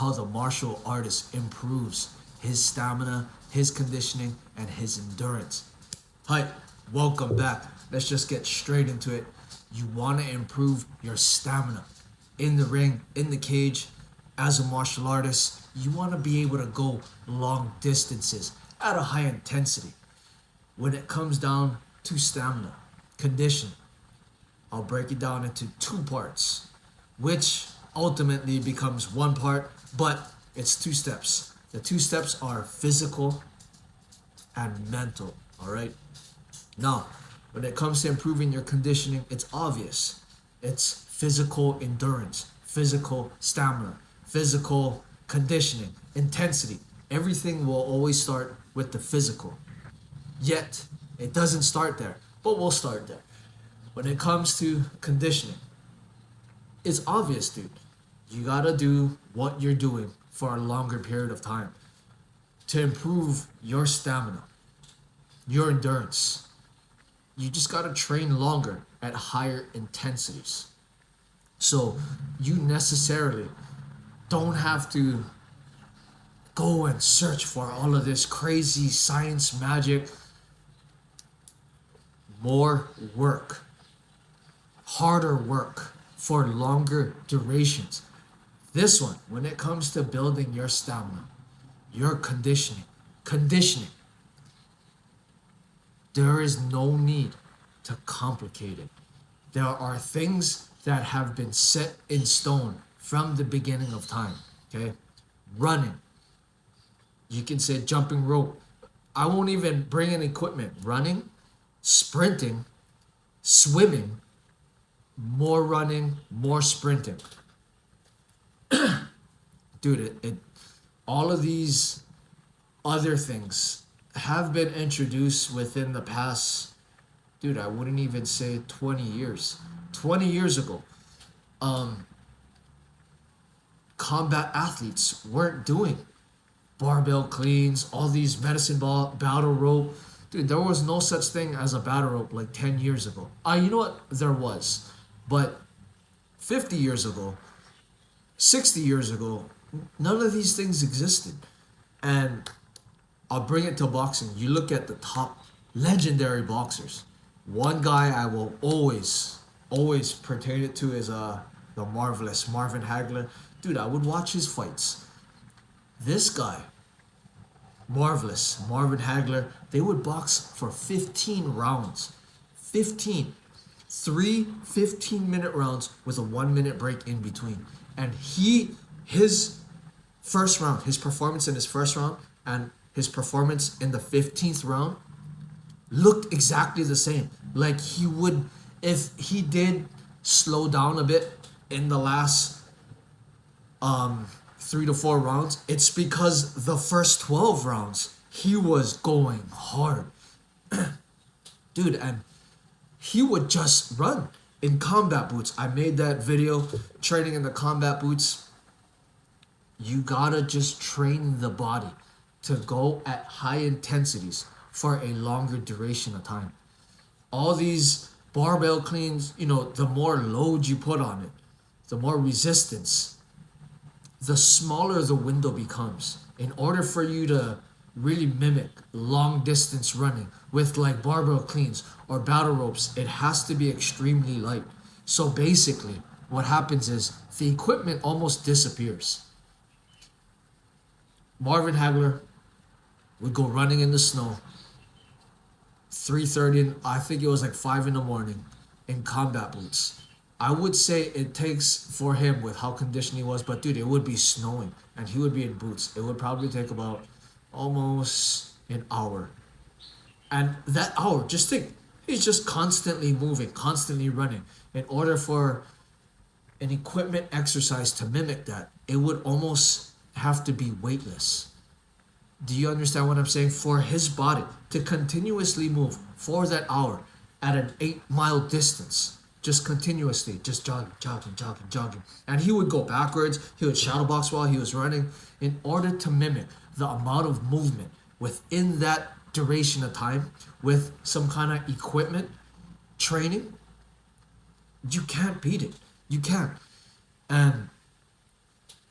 how the martial artist improves his stamina, his conditioning, and his endurance. Hi, welcome back. Let's just get straight into it. You want to improve your stamina in the ring, in the cage, as a martial artist. You want to be able to go long distances at a high intensity. When it comes down to stamina, conditioning, I'll break it down into two parts, which ultimately becomes one part, but it's two steps. The two steps are physical and mental, all right? Now, when it comes to improving your conditioning, it's obvious. It's physical endurance, physical stamina, physical conditioning, intensity. Everything will always start with the physical. Yet, it doesn't start there, but we'll start there. When it comes to conditioning, it's obvious, dude. You gotta do what you're doing for a longer period of time to improve your stamina, your endurance. You just gotta train longer at higher intensities. So you necessarily don't have to go and search for all of this crazy science magic. More work, harder work for longer durations. This one, when it comes to building your stamina, your conditioning, there is no need to complicate it. There are things that have been set in stone from the beginning of time, okay? Running. You can say jumping rope. I won't even bring in equipment. Running, sprinting, swimming, more running, more sprinting. Dude, all of these other things have been introduced within the past, dude, I wouldn't even say 20 years. 20 years ago, combat athletes weren't doing barbell cleans, all these medicine ball, battle rope. Dude, there was no such thing as a battle rope like 10 years ago. You know what? There was. But 50 years ago, 60 years ago, none of these things existed. And I'll bring it to boxing. You look at the top legendary boxers. One guy I will always pertain it to is the marvelous Marvin Hagler. Dude, I would watch his fights. This guy, marvelous Marvin Hagler, they would box for 15 rounds. 15. 3 15-minute rounds with a 1-minute break in between. And his first round, his performance in his first round and his performance in the 15th round looked exactly the same. Like he would, if he did slow down a bit in the last 3 to 4 rounds, it's because the first 12 rounds he was going hard. Dude, and he would just run in combat boots. I made that video, training in the combat boots. You gotta just train the body to go at high intensities for a longer duration of time. All these barbell cleans, the more load you put on it, the more resistance, the smaller the window becomes. In order for you to really mimic long distance running with like barbell cleans or battle ropes, it has to be extremely light. So basically, what happens is the equipment almost disappears. Marvin Hagler would go running in the snow, 3:30, I think it was like 5 in the morning, in combat boots. I would say it takes for him with how conditioned he was, but dude, it would be snowing and he would be in boots. It would probably take about almost an hour. And that hour, just think, he's just constantly moving, constantly running. In order for an equipment exercise to mimic that, it would almost have to be weightless. Do you understand what I'm saying? For his body to continuously move for that hour at an 8-mile distance, just continuously, just jogging. And he would go backwards, he would shadow box while he was running in order to mimic the amount of movement within that duration of time with some kind of equipment, training. You can't beat it. You can't. And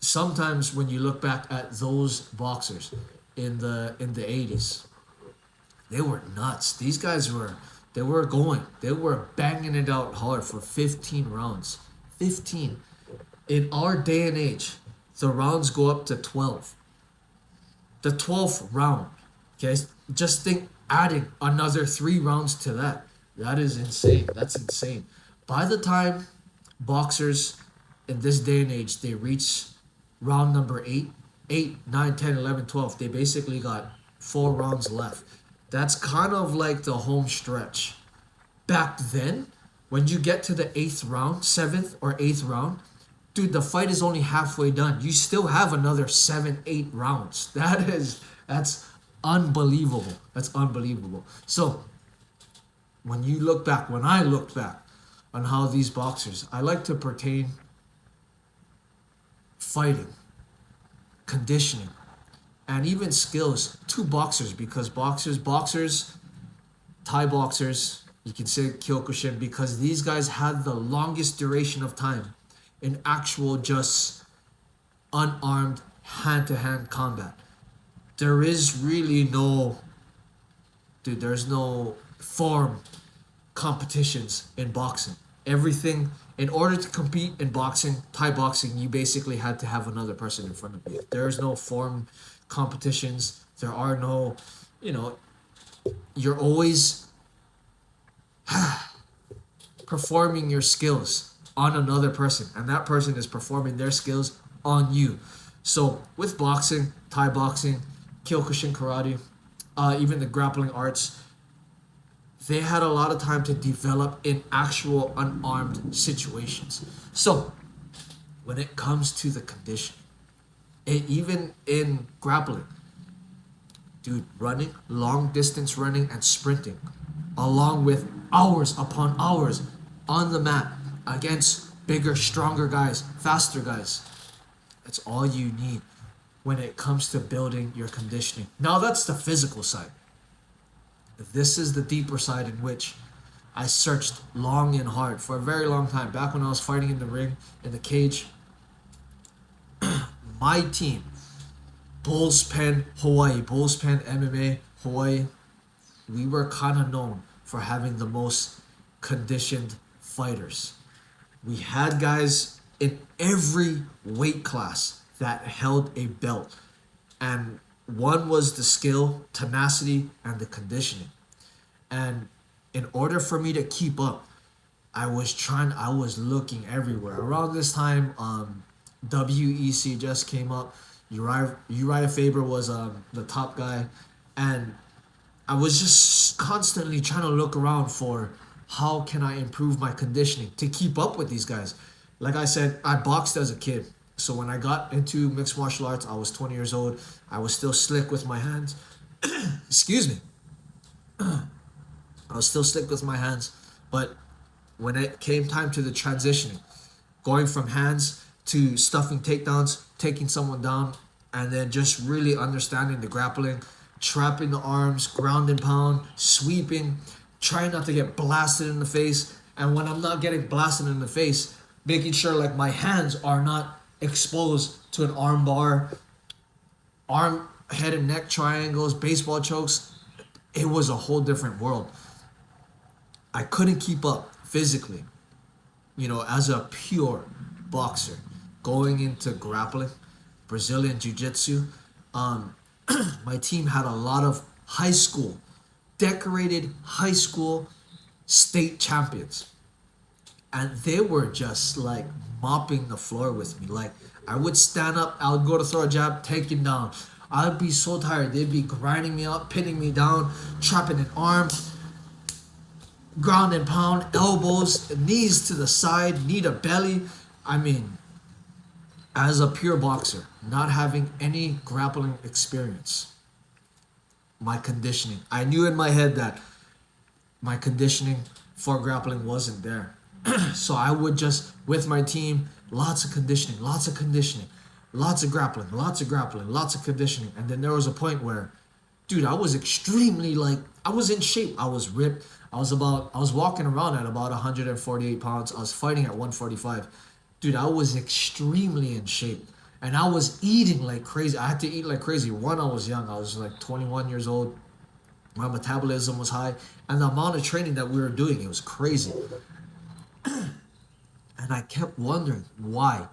sometimes when you look back at those boxers in the 80s, they were nuts. These guys were they were banging it out hard for 15 rounds. 15. In our day and age, the rounds go up to 12. The 12th round, okay? Just think adding another 3 rounds to that. That is insane. That's insane. By the time boxers in this day and age, they reach round number 8, 9, 10, 11, 12, they basically got 4 rounds left. That's kind of like the home stretch. Back then, when you get to the 8th round, 7th or 8th round, dude, the fight is only halfway done. You still have another 7, 8 rounds. That's unbelievable. That's unbelievable. So when I looked back on how these boxers, I like to pertain fighting, conditioning, and even skills to boxers, because boxers, Thai boxers, you can say Kyokushin, because these guys had the longest duration of time in actual just unarmed hand-to-hand combat. There is really no, dude, there's no form competitions in boxing. Everything, in order to compete in boxing, Thai boxing, you basically had to have another person in front of you. There's no form competitions. There are no, you know, you're always performing your skills on another person, and that person is performing their skills on you. So with boxing, Thai boxing, Kyokushin karate, even the grappling arts, they had a lot of time to develop in actual unarmed situations. So when it comes to the conditioning, even in grappling, dude, running, long distance running and sprinting, along with hours upon hours on the mat against bigger, stronger guys, faster guys. That's all you need when it comes to building your conditioning. Now that's the physical side. This is the deeper side in which I searched long and hard for a very long time. Back when I was fighting in the ring, in the cage, my team, Bulls Pen MMA Hawaii, we were kind of known for having the most conditioned fighters. We had guys in every weight class that held a belt. And one was the skill, tenacity, and the conditioning. And in order for me to keep up, I was looking everywhere. Around this time, WEC just came up. Uriah Faber was the top guy. And I was just constantly trying to look around for how can I improve my conditioning to keep up with these guys. Like I said, I boxed as a kid. So when I got into mixed martial arts, I was 20 years old. I was still slick with my hands. Excuse me. I was still slick with my hands. But when it came time to the transitioning, going from hands to stuffing takedowns, taking someone down, and then just really understanding the grappling, trapping the arms, ground and pound, sweeping, trying not to get blasted in the face. And when I'm not getting blasted in the face, making sure like my hands are not exposed to an arm bar, arm, head and neck triangles, baseball chokes. It was a whole different world. I couldn't keep up physically, as a pure boxer. Going into grappling, Brazilian Jiu-Jitsu, my team had a lot of decorated high school state champions. And they were just like mopping the floor with me. Like I would stand up, I would go to throw a jab, take him down. I'd be so tired. They'd be grinding me up, pinning me down, trapping an arm, ground and pound, elbows, knees to the side, knee to belly. I mean, as a pure boxer, not having any grappling experience, my conditioning, I knew in my head that my conditioning for grappling wasn't there. So I would just, with my team, lots of conditioning, lots of grappling, lots of conditioning. And then there was a point where, dude, I was extremely I was in shape. I was ripped. I was walking around at about 148 pounds. I was fighting at 145. Dude, I was extremely in shape. And I was eating like crazy. I had to eat like crazy. One, I was young. I was like 21 years old. My metabolism was high. And the amount of training that we were doing, it was crazy. And I kept wondering why.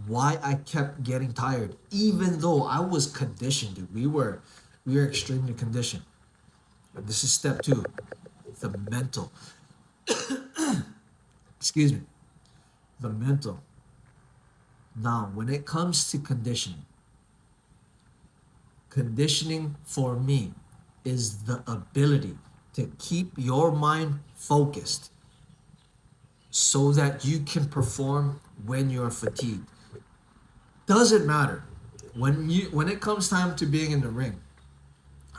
Why I kept getting tired. Even though I was conditioned, dude. We were extremely conditioned. And this is step two. The mental. Excuse me. The mental. Now, when it comes to conditioning for me is the ability to keep your mind focused so that you can perform when you're fatigued. Doesn't matter. When it comes time to being in the ring,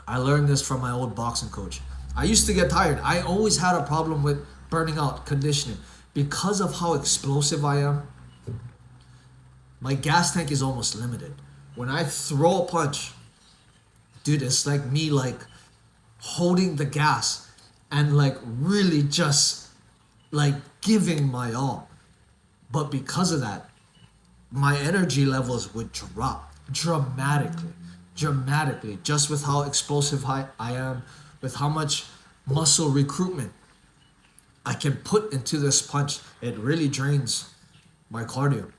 I learned this from my old boxing coach. I used to get tired. I always had a problem with burning out conditioning because of how explosive I am. My gas tank is almost limited. When I throw a punch, dude, it's like me like holding the gas and like really just like giving my all. But because of that, my energy levels would drop dramatically, just with how explosive I am, with how much muscle recruitment I can put into this punch. It really drains my cardio.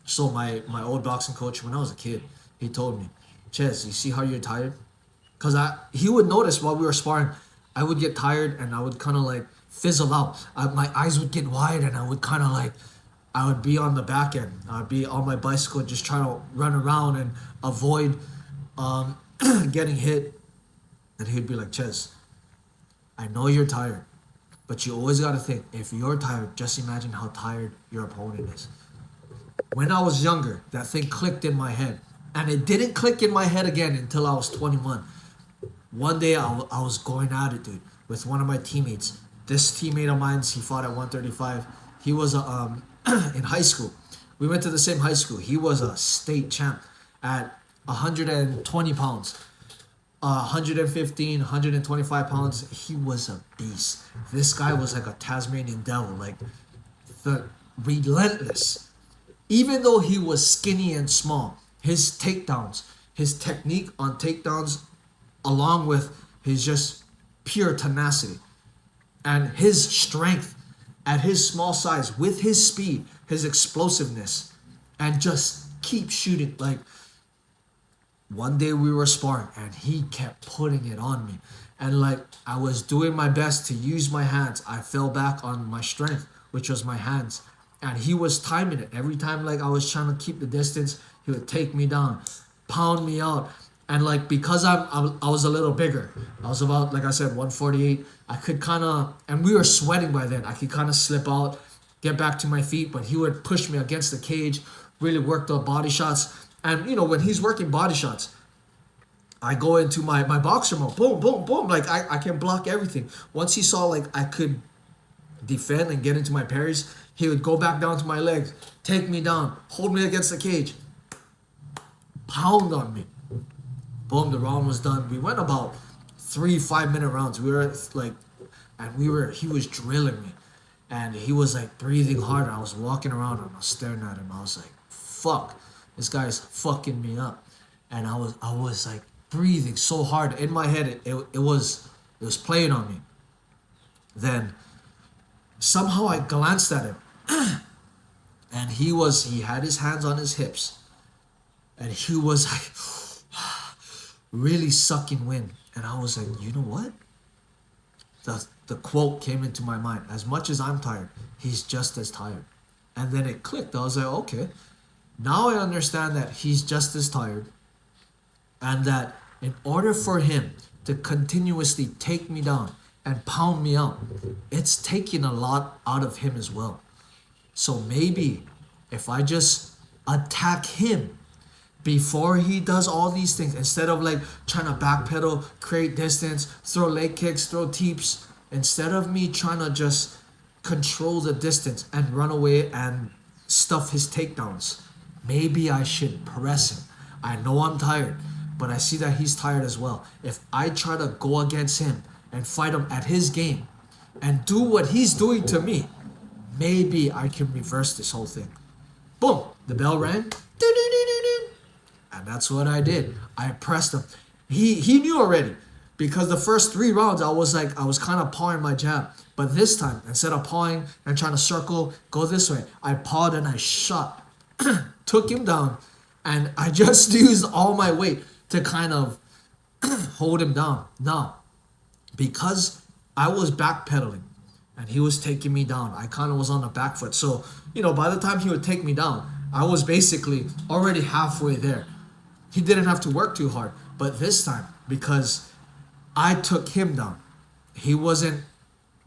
So my old boxing coach, when I was a kid, he told me, Ches, you see how you're tired? Because he would notice while we were sparring, I would get tired and I would kind of like fizzle out. My eyes would get wide and I would kind of like, I would be on the back end. I'd be on my bicycle just trying to run around and avoid getting hit. And he'd be like, Ches, I know you're tired, but you always got to think, if you're tired, just imagine how tired your opponent is. When I was younger, that thing clicked in my head. And it didn't click in my head again until I was 21. One day I was going at it, dude, with one of my teammates. This teammate of mine, he fought at 135. He was in high school. We went to the same high school. He was a state champ at 120 pounds. 115, 125 pounds. He was a beast. This guy was like a Tasmanian devil, like the relentless. Even though he was skinny and small, his takedowns, his technique on takedowns, along with his just pure tenacity and his strength at his small size, with his speed, his explosiveness, and just keep shooting. Like, one day we were sparring and he kept putting it on me. And like, I was doing my best to use my hands. I fell back on my strength, which was my hands. And he was timing it. Every time like I was trying to keep the distance, he would take me down, pound me out. And like, because I was a little bigger, I was about, like I said, 148. I could kind of, and we were sweating by then. I could kind of slip out, get back to my feet, but he would push me against the cage, really work the body shots. And you know, when he's working body shots, I go into my boxer mode, boom, boom, boom. Like I can block everything. Once he saw like I could defend and get into my parries, he would go back down to my legs, take me down, hold me against the cage, pound on me. Boom, the round was done. We went about 3 5-minute rounds. We were like, and he was drilling me. And he was like breathing hard. I was walking around and I was staring at him. I was like, fuck, this guy's fucking me up. And I was like breathing so hard. In my head, it was playing on me. Then somehow I glanced at him. And he had his hands on his hips. And he was like really sucking wind. And I was like, you know what? The quote came into my mind. As much as I'm tired, he's just as tired. And then it clicked. I was like, okay. Now I understand that he's just as tired. And that in order for him to continuously take me down and pound me out, it's taking a lot out of him as well. So maybe if I just attack him before he does all these things, instead of like trying to backpedal, create distance, throw leg kicks, throw teeps, instead of me trying to just control the distance and run away and stuff his takedowns, maybe I should press him. I know I'm tired, but I see that he's tired as well. If I try to go against him and fight him at his game and do what he's doing to me, maybe I can reverse this whole thing. Boom, the bell rang. Doo-doo-doo-doo-doo. And that's what I did. I pressed him. He knew already, because the first 3 rounds I was kind of pawing my jab. But this time, instead of pawing and trying to circle, go this way, I pawed and I shot, took him down, and I just used all my weight to kind of hold him down. Now, because I was backpedaling and he was taking me down, I kind of was on the back foot. So, by the time he would take me down, I was basically already halfway there. He didn't have to work too hard. But this time, because I took him down,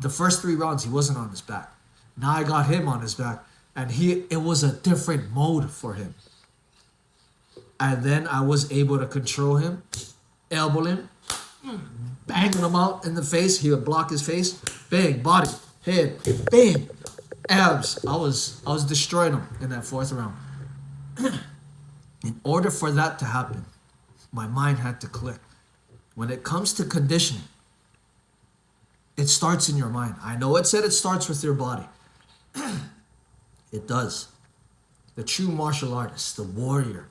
the first 3 rounds, he wasn't on his back. Now I got him on his back, and it was a different mode for him. And then I was able to control him, elbow him, banging him out in the face. He would block his face, bang, body, head, bang, abs. I was destroying him in that 4th round. In order for that to happen, my mind had to click. When it comes to conditioning, it starts in your mind. I know it said it starts with your body. It does. The true martial artist, the warrior,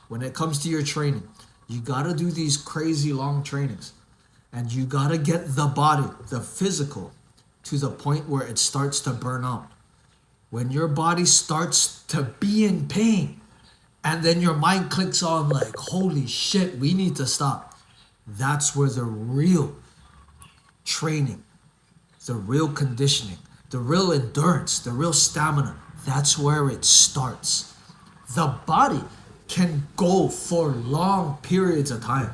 when it comes to your training, you gotta do these crazy long trainings. And you gotta get the body, the physical, to the point where it starts to burn out. When your body starts to be in pain, and then your mind clicks on like, holy shit, we need to stop. That's where the real training, the real conditioning, the real endurance, the real stamina, that's where it starts. The body can go for long periods of time.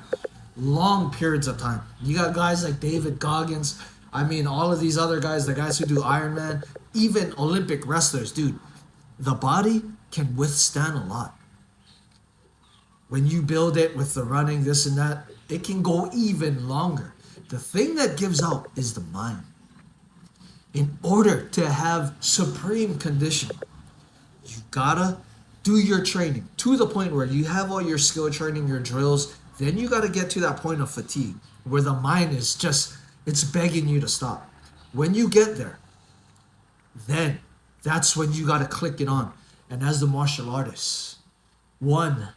Long periods of time. You got guys like David Goggins. I mean, all of these other guys, the guys who do Ironman, even Olympic wrestlers, dude. The body can withstand a lot. When you build it with the running, this and that, it can go even longer. The thing that gives out is the mind. In order to have supreme conditioning, you gotta do your training to the point where you have all your skill training, your drills. Then you gotta get to that point of fatigue where the mind is just, it's begging you to stop. When you get there, then that's when you gotta click it on. And as the martial artist, one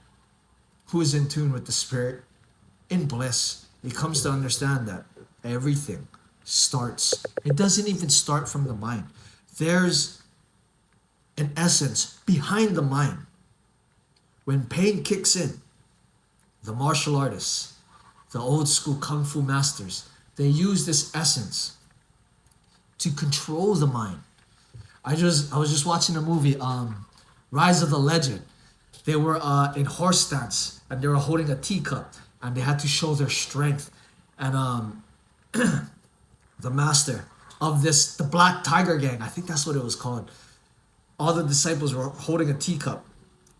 who is in tune with the spirit, in bliss, he comes to understand that everything starts. It doesn't even start from the mind. There's an essence behind the mind. When pain kicks in, the martial artists, the old school kung fu masters, they use this essence to control the mind. I was just watching a movie, Rise of the Legend. They were in horse stance and they were holding a teacup and they had to show their strength. And the master of the Black Tiger Gang, I think that's what it was called. All the disciples were holding a teacup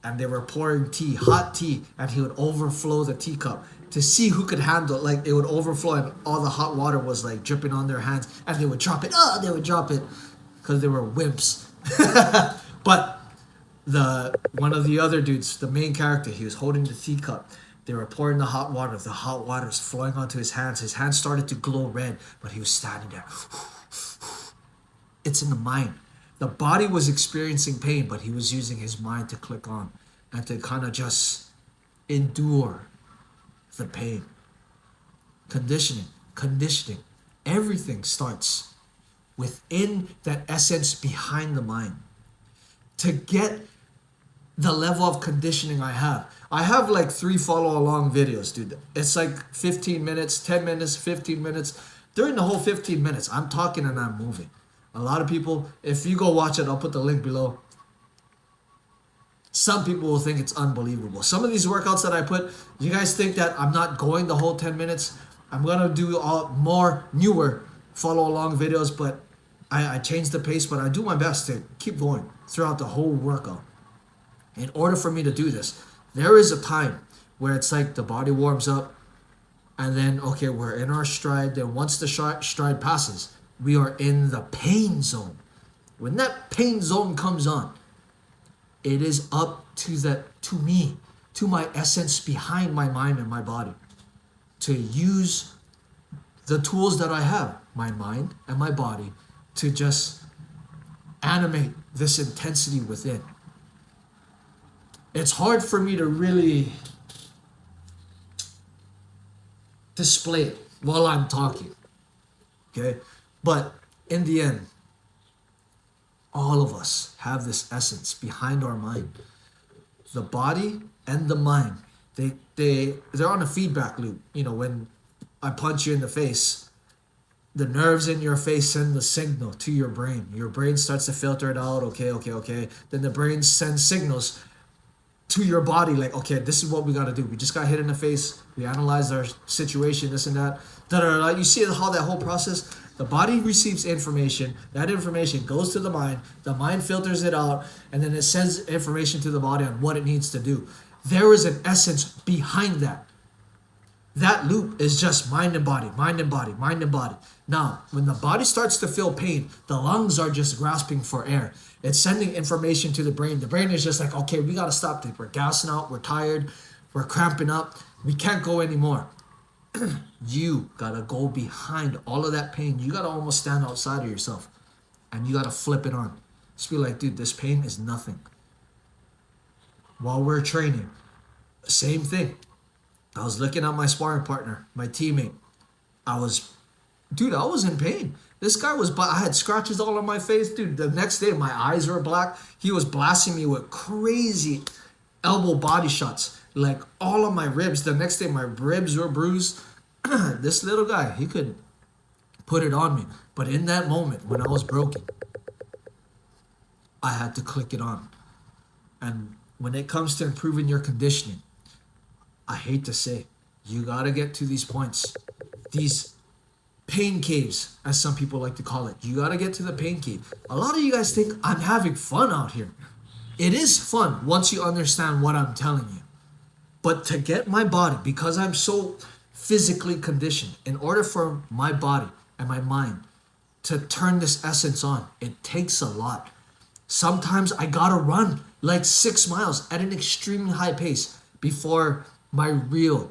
and they were pouring tea, hot tea, and he would overflow the teacup to see who could handle it. Like it would overflow and all the hot water was like dripping on their hands and they would drop it. They would drop it because they were wimps. But one of the other dudes, the main character, he was holding the teacup. They were pouring the hot water. The hot water was flowing onto his hands. His hands started to glow red, but he was standing there. It's in the mind. The body was experiencing pain, but he was using his mind to click on and to kind of just endure the pain. Conditioning. Everything starts within that essence behind the mind. To get the level of conditioning I have like 3 follow along videos, dude. It's like 15 minutes, 10 minutes, 15 minutes. During the whole 15 minutes, I'm talking and I'm moving. A lot of people, if you go watch it, I'll put the link below. Some people will think it's unbelievable. Some of these workouts that I put, you guys think that I'm not going the whole 10 minutes? I'm going to do more newer follow along videos, but I change the pace, but I do my best to keep going throughout the whole workout. In order for me to do this, there is a time where it's like the body warms up and then, okay, we're in our stride. Then once the stride passes, we are in the pain zone. When that pain zone comes on, it is up to me, to my essence behind my mind and my body, to use the tools that I have, my mind and my body, to just animate this intensity within. It's hard for me to really display it while I'm talking. Okay? But in the end, all of us have this essence behind our mind. The body and the mind, they're on a feedback loop. You know, when I punch you in the face, the nerves in your face send the signal to your brain. Your brain starts to filter it out. Okay, okay, okay. Then the brain sends signals to your body like, okay, this is what we got to do. We just got hit in the face. We analyzed our situation, this and that. Da-da-da. You see how that whole process, the body receives information. That information goes to the mind. The mind filters it out, and then it sends information to the body on what it needs to do. There is an essence behind that. That loop is just mind and body, mind and body, mind and body. Now, when the body starts to feel pain, the lungs are just grasping for air. It's sending information to the brain. The brain is just like, okay, we got to stop this. We're gassing out. We're tired. We're cramping up. We can't go anymore. You got to go behind all of that pain. You got to almost stand outside of yourself. And you got to flip it on. Just be like, dude, this pain is nothing. While we're training, same thing. I was looking at my sparring partner, my teammate. I was in pain. This guy was, I had scratches all on my face. Dude, the next day my eyes were black. He was blasting me with crazy elbow body shots. Like all of my ribs. The next day my ribs were bruised. This little guy, he could put it on me. But in that moment, when I was broken, I had to click it on. And when it comes to improving your conditioning, I hate to say, you gotta get to these points, these pain caves, as some people like to call it. You gotta get to the pain cave. A lot of you guys think I'm having fun out here. It is fun once you understand what I'm telling you. But to get my body, because I'm so physically conditioned, in order for my body and my mind to turn this essence on, it takes a lot. Sometimes I gotta run like 6 miles at an extremely high pace before my real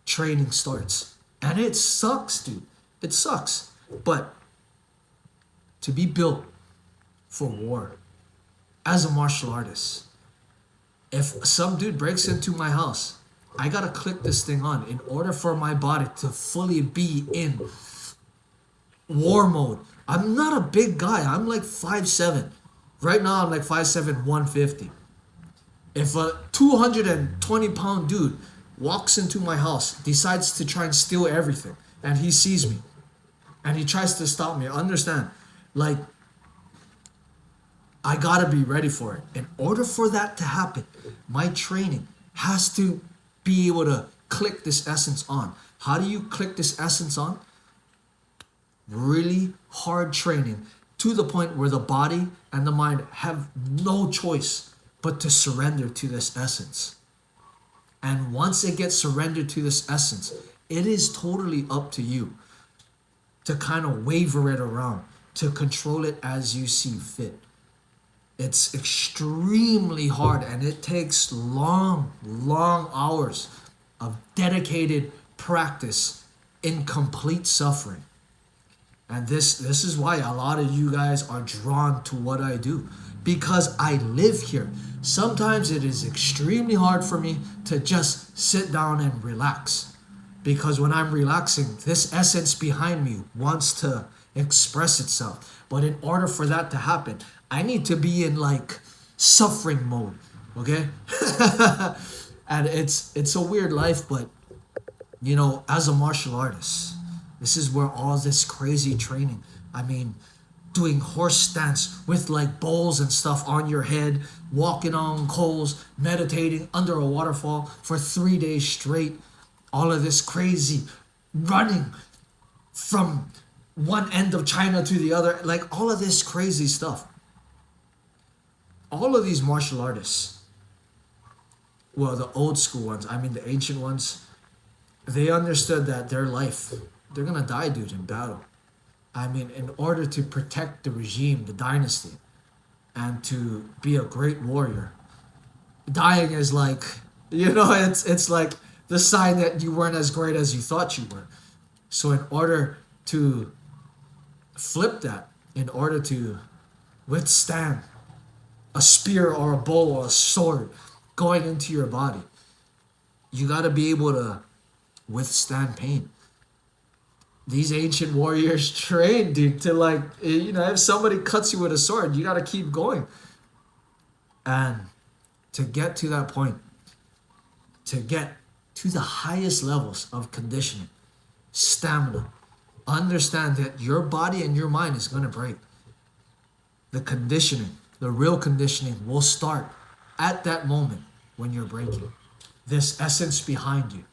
training starts. And it sucks, dude. It sucks. But to be built for war as a martial artist, if some dude breaks into my house, I gotta click this thing on in order for my body to fully be in war mode. I'm not a big guy. I'm like 5'7". Right now I'm like 5'7", 150. If a 220-pound dude walks into my house, decides to try and steal everything, and he sees me, and he tries to stop me, understand, like, I gotta be ready for it. In order for that to happen, my training has to be able to click this essence on. How do you click this essence on? Really hard training to the point where the body and the mind have no choice but to surrender to this essence. And once it gets surrendered to this essence, it is totally up to you to kind of waver it around, to control it as you see fit. It's extremely hard, and it takes long, long hours of dedicated practice in complete suffering. And this is why a lot of you guys are drawn to what I do, because I live here. Sometimes it is extremely hard for me to just sit down and relax, because when I'm relaxing, this essence behind me wants to express itself. But in order for that to happen, I need to be in like suffering mode, okay? And it's a weird life, but you know, as a martial artist, this is where all this crazy training, I mean, doing horse stance with like bowls and stuff on your head, walking on coals, meditating under a waterfall for 3 days straight, all of this crazy running from one end of China to the other, like all of this crazy stuff. All of these martial artists, well, the old school ones, I mean the ancient ones, they understood that their life, they're gonna die, dude, in battle. I mean, in order to protect the regime, the dynasty, and to be a great warrior, dying is like, you know, it's like the sign that you weren't as great as you thought you were. So in order to flip that, in order to withstand a spear or a bow or a sword, going into your body. You got to be able to withstand pain. These ancient warriors trained, dude, to like, if somebody cuts you with a sword, you got to keep going. And to get to that point, to get to the highest levels of conditioning, stamina, understand that your body and your mind is going to break. The conditioning, the real conditioning will start at that moment when you're breaking. This essence behind you.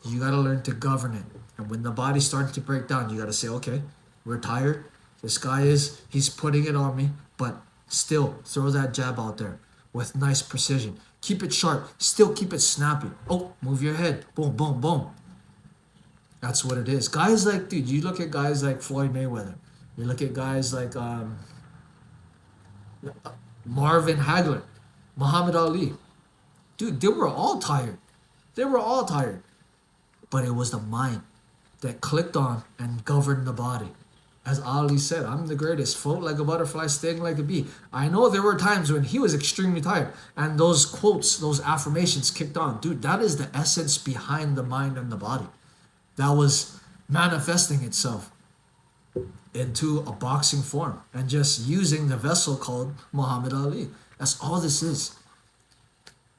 You got to learn to govern it. And when the body's starting to break down, you got to say, okay, we're tired. This guy he's putting it on me, but still throw that jab out there with nice precision. Keep it sharp. Still keep it snappy. Oh, move your head. Boom, boom, boom. That's what it is. Guys like, dude, you look at guys like Floyd Mayweather. You look at guys like Marvin Hagler, Muhammad Ali. Dude, they were all tired. They were all tired. But it was the mind that clicked on and governed the body. As Ali said, I'm the greatest. Float like a butterfly, sting like a bee. I know there were times when he was extremely tired. And those quotes, those affirmations kicked on. Dude, that is the essence behind the mind and the body. That was manifesting itself into a boxing form. And just using the vessel called Muhammad Ali. That's all this is.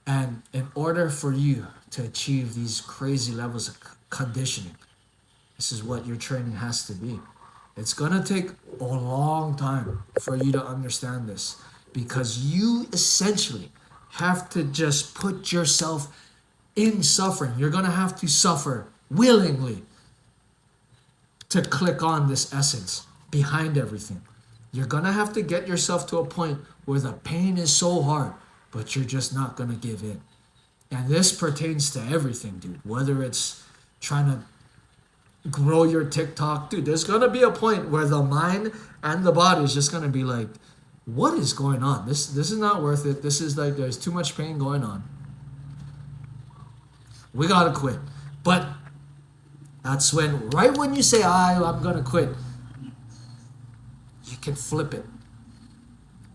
And in order for you to achieve these crazy levels of conditioning, this is what your training has to be. It's going to take a long time for you to understand this, because you essentially have to just put yourself in suffering. You're going to have to suffer willingly to click on this essence behind everything. You're going to have to get yourself to a point where the pain is so hard, but you're just not going to give in. And this pertains to everything, dude. Whether it's trying to grow your TikTok, dude, there's going to be a point where the mind and the body is just going to be like, what is going on? This is not worth it. This is like, there's too much pain going on. We got to quit. But that's when, right when you say, I'm going to quit, you can flip it.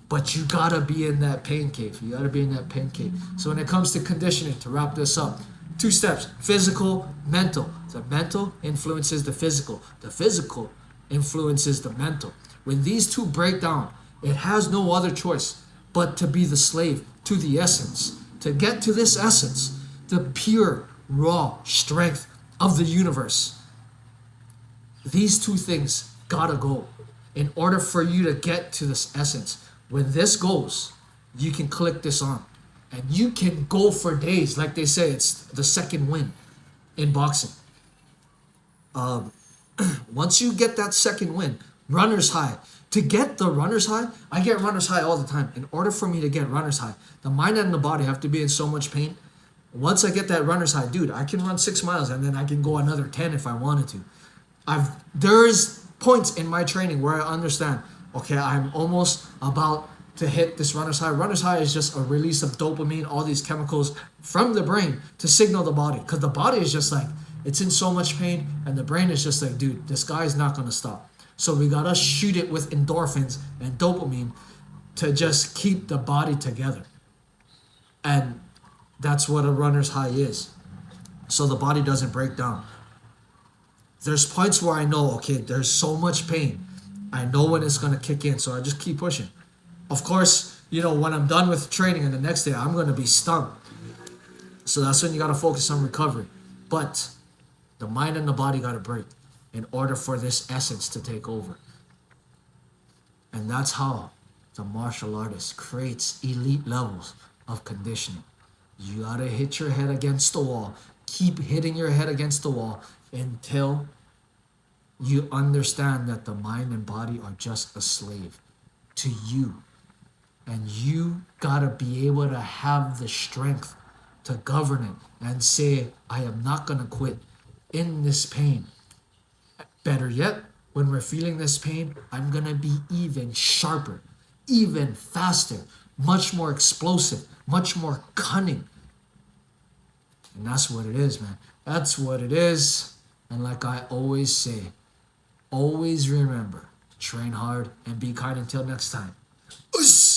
But you gotta be in that pain cave. You gotta be in that pain cave. So when it comes to conditioning, to wrap this up, 2 steps: physical, mental. The mental influences the physical. The physical influences the mental. When these two break down, it has no other choice but to be the slave to the essence. To get to this essence, the pure, raw strength of the universe. These 2 things gotta go in order for you to get to this essence. When this goes, you can click this on. And you can go for days. Like they say, it's the second win in boxing. Once you get that second win, runner's high. To get the runner's high, I get runner's high all the time. In order for me to get runner's high, the mind and the body have to be in so much pain. Once I get that runner's high, dude, I can run 6 miles and then I can go another 10 if I wanted to. There's points in my training where I understand, okay, I'm almost about to hit this runner's high. Runner's high is just a release of dopamine, all these chemicals from the brain to signal the body. Because the body is just like, it's in so much pain, and the brain is just like, dude, this guy's not going to stop. So we got to shoot it with endorphins and dopamine to just keep the body together. And that's what a runner's high is. So the body doesn't break down. There's points where I know, okay, there's so much pain. I know when it's going to kick in, so I just keep pushing. Of course, when I'm done with training and the next day, I'm going to be stung. So that's when you got to focus on recovery. But the mind and the body got to break in order for this essence to take over. And that's how the martial artist creates elite levels of conditioning. You got to hit your head against the wall. Keep hitting your head against the wall until you understand that the mind and body are just a slave to you. And you gotta be able to have the strength to govern it and say, I am not gonna quit in this pain. Better yet, when we're feeling this pain, I'm gonna be even sharper, even faster, much more explosive, much more cunning. And that's what it is, man. That's what it is. And like I always say, always remember, train hard and be kind until next time. Ush!